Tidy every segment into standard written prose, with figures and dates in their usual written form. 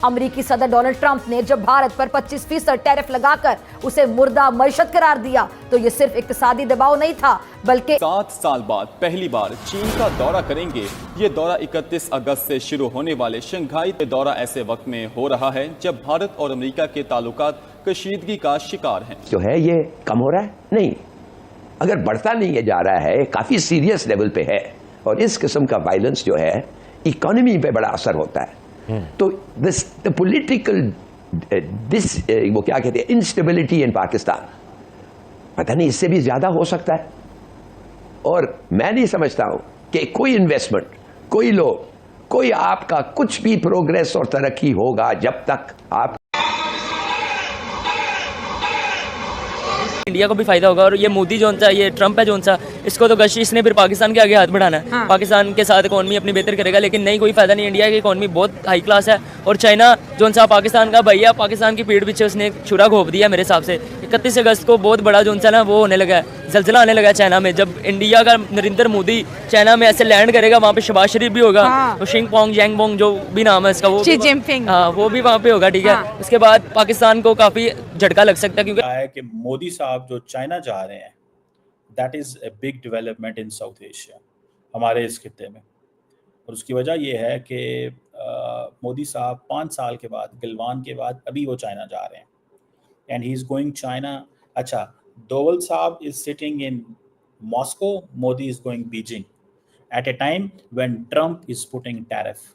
अमेरिकी सदर Donald Trump ने जब भारत पर 25% टैरिफ लगाकर उसे मुर्दा मईशत करार दिया तो ये सिर्फ इक्तिसादी दबाव नहीं था बल्कि 7 साल बाद पहली बार चीन का दौरा करेंगे। ये दौरा 31 अगस्त से शुरू होने वाले शंघाई दौरा ऐसे वक्त में हो रहा है जब भारत और अमेरिका के ताल्लुकात कशीदगी का शिकार हैं। जो है ये कम हो रहा है नहीं, अगर बढ़ता नहीं है जा रहा है, काफी सीरियस लेवल पे है और इस किस्म का वायलेंस जो है इकोनॉमी पे बड़ा असर होता है। तो द पॉलिटिकल वो क्या कहते हैं इंस्टेबिलिटी इन पाकिस्तान, पता नहीं इससे भी ज्यादा हो सकता है। और मैं नहीं समझता हूं कि कोई इन्वेस्टमेंट, कोई लोग, कोई आपका कुछ भी प्रोग्रेस और तरक्की होगा जब तक आप इंडिया को भी फायदा होगा। और ये मोदी जो सा, ये ट्रंप है जो सा, इसको तो गशीश ने फिर पाकिस्तान के आगे हाथ बढ़ाना है। हाँ। पाकिस्तान के साथ इकॉनमी अपनी बेहतर करेगा, लेकिन नहीं, कोई फायदा नहीं। इंडिया की इकॉनमी बहुत हाई क्लास है और चाइना जो सा पाकिस्तान का भैया, पाकिस्तान की पीठ पीछे उसने छुरा घोप दिया मेरे हिसाब से। 31 अगस्त को बहुत बड़ा जो सा ना वो होने लगा है, जलजला आने लगा है चाइना में। जब इंडिया का नरेंद्र मोदी चाइना में ऐसे लैंड करेगा, वहाँ पे शहबाज शरीफ भी होगा। हाँ। तो शिंगपोंग जैंगपोंग जो भी नाम है इसका, वो वो भी वहाँ पे होगा, ठीक है। हाँ। उसके बाद पाकिस्तान को काफी झटका लग सकता है क्योंकि मोदी साहब जो चाइना जा रहे हैं, that is a big development in south Asia, हमारे इस खित्ते में। और उसकी वजह यह है कि मोदी साहब 5 साल के बाद, गलवान के बाद अभी वो चाइना जा रहे हैं and he is going China. अच्छा, डोवल साहब is sitting in Moscow, Modi is going Beijing at a time when Trump is putting tariff.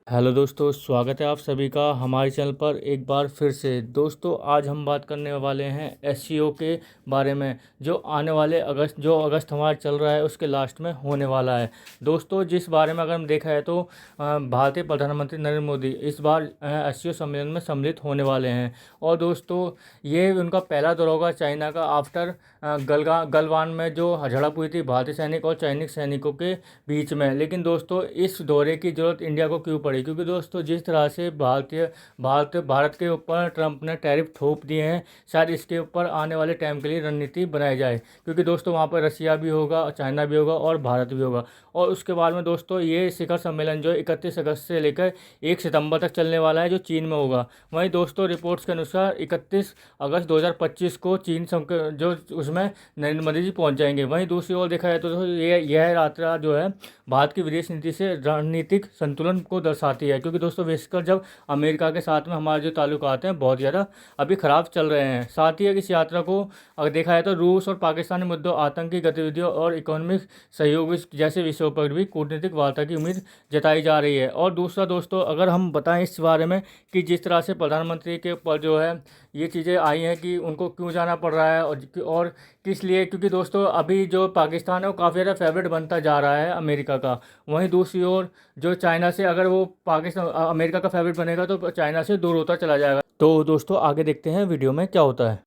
Hello दोस्तों, स्वागत है आप सभी का हमारे चैनल पर एक बार फिर से। दोस्तों आज हम बात करने वाले हैं एससीओ के बारे में, जो आने वाले अगस्त हमारा चल रहा है उसके लास्ट में होने वाला है। दोस्तों जिस बारे में अगर हम देखा है तो भारतीय प्रधानमंत्री नरेंद्र मोदी इस बार एससीओ सम्मेलन में सम्मिलित होने वाले हैं। और दोस्तों ये उनका पहला दौरा होगा चाइना का आफ्टर गलवान में जो झड़प हुई थी भारतीय सैनिक और चाइनीज सैनिकों के बीच में। लेकिन दोस्तों इस दौरे की ज़रूरत इंडिया को क्यों पड़ी? क्योंकि दोस्तों जिस तरह से भारत के ऊपर ट्रंप ने टैरिफ थोप दिए हैं, शायद इसके ऊपर आने वाले टाइम के लिए रणनीति बनाई जाए। क्योंकि दोस्तों वहाँ पर रसिया भी होगा, चाइना भी होगा और भारत भी होगा। और उसके बाद में दोस्तों ये शिखर सम्मेलन जो 31 अगस्त से लेकर 1 सितंबर तक चलने वाला है, जो चीन में होगा। वहीं दोस्तों रिपोर्ट्स के अनुसार 31 अगस्त 2025 को चीन जो उसमें नरेंद्र मोदी जी पहुँच जाएंगे। वहीं दूसरी ओर देखा जाए तो यह यात्रा जो है भारत की विदेश नीति से रणनीतिक संतुलन को दर्शाती है। क्योंकि दोस्तों विशेषकर जब अमेरिका के साथ में हमारे जो ताल्लुकात हैं बहुत ज़्यादा अभी ख़राब चल रहे हैं। साथ ही इस यात्रा को अगर देखा जाए तो रूस और पाकिस्तानी मुद्दों, आतंकी गतिविधियों और इकोनॉमिक सहयोग जैसे विषयों पर भी कूटनीतिक वार्ता की उम्मीद जताई जा रही है। और दूसरा दोस्तों अगर हम बताएं इस बारे में कि जिस तरह से प्रधानमंत्री के ऊपर जो है ये चीज़ें आई हैं कि उनको क्यों जाना पड़ रहा है और किस लिए, क्योंकि दोस्तों अभी जो पाकिस्तान है वो काफ़ी ज़्यादा फेवरेट बनता जा रहा है अमेरिका का। वहीं दूसरी ओर जो चाइना से, अगर वो अमेरिका का फेवरेट बनेगा तो चाइना से दूर होता चला जाएगा। तो दोस्तों आगे देखते हैं वीडियो में क्या होता है।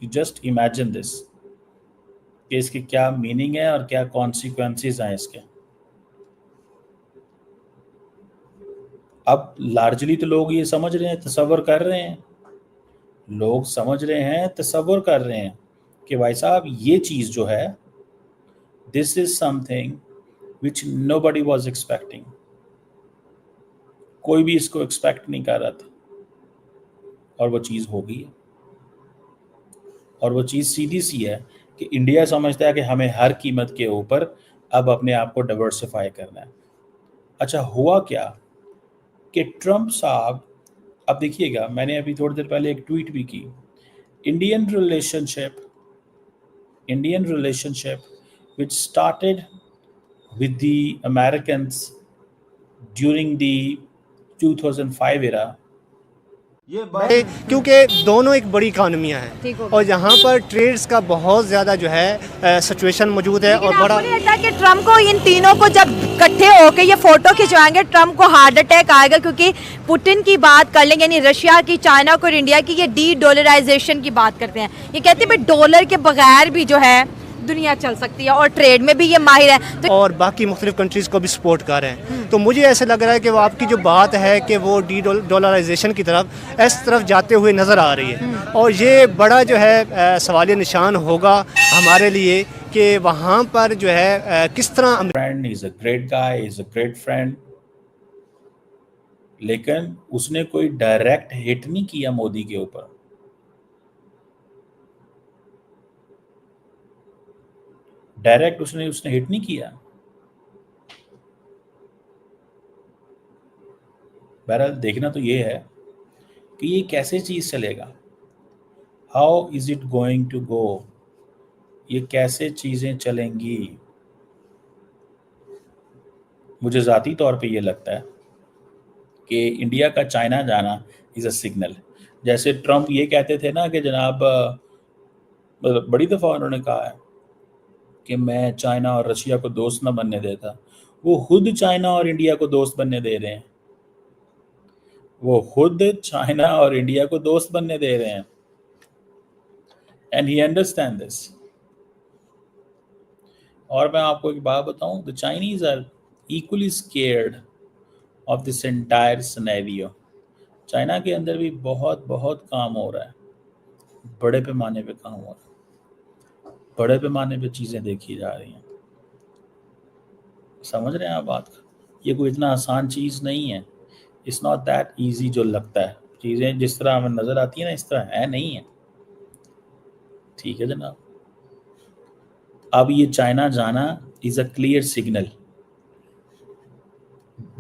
जस्ट इमेजिन दिस कि इसकी क्या मीनिंग है और क्या कॉन्सिक्वेंसेस हैं इसके। अब लार्जली तो लोग ये समझ रहे हैं, तसव्वुर कर रहे हैं, लोग समझ रहे हैं, तसव्वुर कर रहे हैं कि भाई साहब ये चीज़ जो है, this is something which nobody was expecting. कोई भी इसको एक्सपेक्ट नहीं कर रहा था और वो चीज़ हो गई है। और वो चीज़ सीधी सी है कि इंडिया समझता है कि हमें हर कीमत के ऊपर अब अपने आप को डाइवर्सिफाई करना है। अच्छा, हुआ क्या कि ट्रंप साहब, अब देखिएगा, मैंने अभी थोड़ी देर पहले एक ट्वीट भी की, Indian relationship which started with the Americans during the 2005 era, क्योंकि दोनों एक बड़ी इकानमियां हैं और यहाँ पर ट्रेड्स का बहुत ज़्यादा जो है सिचुएशन मौजूद है। और बड़ा लगता है कि ट्रंप को, इन तीनों को जब इकट्ठे होकर ये फोटो खिंचवाएंगे, ट्रंप को हार्ट अटैक आएगा। क्योंकि पुतिन की बात कर लेंगे, यानी रशिया की, चाइना को और इंडिया की, ये डी डॉलराइजेशन की बात करते हैं। ये कहते हैं भाई डॉलर के बगैर भी जो है दुनिया चल सकती है और ट्रेड में भी ये माहिर है। तो और बाकी मुख्तलिफ कंट्रीज़ को भी सपोर्ट कर रहे हैं। तो मुझे ऐसे लग रहा है कि वो आपकी जो बात है कि वो डी डॉलराइजेशन की तरफ इस तरफ जाते हुए नज़र आ रही है। और ये बड़ा जो है सवालिया निशान होगा हमारे लिए कि वहाँ पर जो है किस तरह। friend, he's a great guy, he's a great friend, लेकिन उसने कोई डायरेक्ट हिट नहीं किया मोदी के ऊपर। डायरेक्ट उसने हिट नहीं किया। बहरहाल देखना तो ये है कि ये कैसे चीज चलेगा, how is it going to go, ये कैसे चीजें चलेंगी। मुझे ज़ाती तौर पे ये लगता है कि इंडिया का चाइना जाना इज़ अ सिग्नल। जैसे ट्रम्प ये कहते थे ना कि जनाब मतलब बड़ी दफ़ा उन्होंने कहा है कि मैं चाइना और रशिया को दोस्त न बनने देता, वो खुद चाइना और इंडिया को दोस्त बनने दे रहे हैं। वो खुद चाइना और इंडिया को दोस्त बनने दे रहे हैं, एंड ही अंडरस्टैंड दिस। और मैं आपको एक बात बताऊं, the Chinese are equally scared of this entire scenario. China के अंदर भी बहुत बहुत काम हो रहा है, बड़े पैमाने पे काम हो रहा है, बड़े पैमाने पे चीज़ें देखी जा रही हैं। समझ रहे हैं आप बात का? ये कोई इतना आसान चीज़ नहीं है। इट्स नॉट दैट इजी जो लगता है। चीज़ें जिस तरह हमें नज़र आती है ना, इस तरह है नहीं है। ठीक है जनाब। अब ये चाइना जाना इज़ अ क्लियर सिग्नल।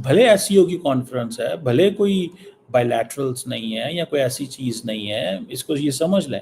भले एससीओ की कॉन्फ्रेंस है, भले कोई बायलैटरल्स नहीं है या कोई ऐसी चीज़ नहीं है, इसको ये समझ लें।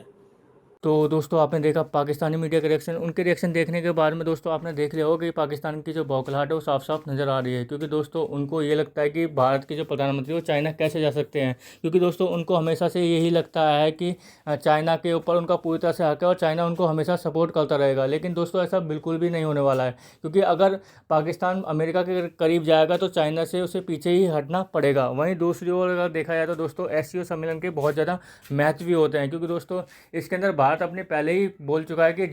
तो दोस्तों आपने देखा पाकिस्तानी मीडिया के रिएक्शन, उनके रिएक्शन देखने के बाद में दोस्तों आपने देख लिया होगा कि पाकिस्तान की जो बौखलाहट है वो साफ साफ नज़र आ रही है। क्योंकि दोस्तों उनको ये लगता है कि भारत के जो प्रधानमंत्री वो चाइना कैसे जा सकते हैं। क्योंकि दोस्तों उनको हमेशा से यही लगता है कि चाइना के ऊपर उनका पूरी तरह से हक है और चाइना उनको हमेशा सपोर्ट करता रहेगा। लेकिन दोस्तों ऐसा बिल्कुल भी नहीं होने वाला है। क्योंकि अगर पाकिस्तान अमेरिका के करीब जाएगा तो चाइना से उसे पीछे ही हटना पड़ेगा। वहीं दूसरी ओर अगर देखा जाए तो दोस्तों एससीओ सम्मेलन के बहुत ज़्यादा महत्व भी होते हैं। क्योंकि दोस्तों इसके अंदर भारत अपने पहले ही बोल चुका है कि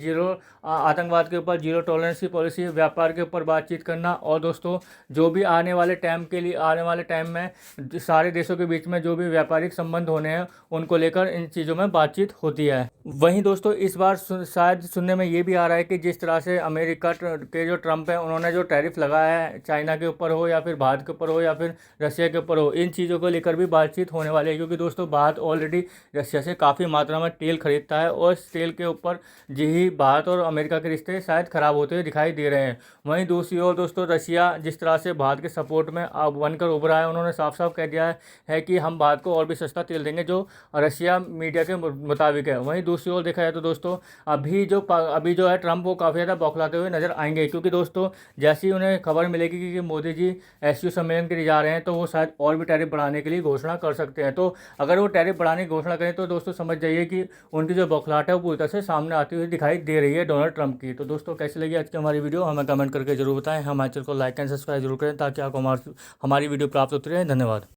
आतंकवाद के ऊपर जीरो टॉलरेंस की पॉलिसी, व्यापार के ऊपर बातचीत करना, और दोस्तों जो भी आने वाले टाइम में सारे देशों के बीच में जो भी व्यापारिक संबंध होने हैं उनको लेकर इन चीज़ों में बातचीत होती है। वहीं दोस्तों इस बार शायद सुनने में ये भी आ रहा है कि जिस तरह से अमेरिका के जो ट्रम्प हैं उन्होंने जो टैरिफ लगाया है चाइना के ऊपर हो या फिर भारत के ऊपर हो या फिर रशिया के ऊपर हो, इन चीज़ों को लेकर भी बातचीत होने वाली है। क्योंकि दोस्तों भारत ऑलरेडी रशिया से काफ़ी मात्रा में तेल खरीदता है और इस तेल के ऊपर जी भारत और अमेरिका के रिश्ते शायद ख़राब होते हुए दिखाई दे रहे हैं। वहीं दूसरी ओर दोस्तों रशिया जिस तरह से भारत के सपोर्ट में बनकर उभरा है, उन्होंने साफ साफ कह दिया है कि हम भारत को और भी सस्ता तेल देंगे, जो रशिया मीडिया के मुताबिक है। वहीं दूसरी ओर देखा जाए तो दोस्तों अभी जो है ट्रम्प वो काफ़ी ज़्यादा बौखलाते हुए नजर आएंगे। क्योंकि दोस्तों जैसे ही उन्हें खबर मिलेगी कि मोदी जी एससीओ सम्मेलन के लिए जा रहे हैं तो वो शायद और भी टैरिफ बढ़ाने के लिए घोषणा कर सकते हैं। तो अगर वो टैरिफ बढ़ाने की घोषणा करें तो दोस्तों समझ जाइए कि उनकी जो बौखलाहट है वो पूरी तरह से सामने आती हुई दिखाई दे रही है डोनाल्ड ट्रंप की। तो दोस्तों कैसी लगी आज की हमारी वीडियो हमें कमेंट करके जरूर बताएं। हमारे चैनल को लाइक एंड सब्सक्राइब जरूर करें ताकि आपको हमारी वीडियो प्राप्त होती रहे। धन्यवाद।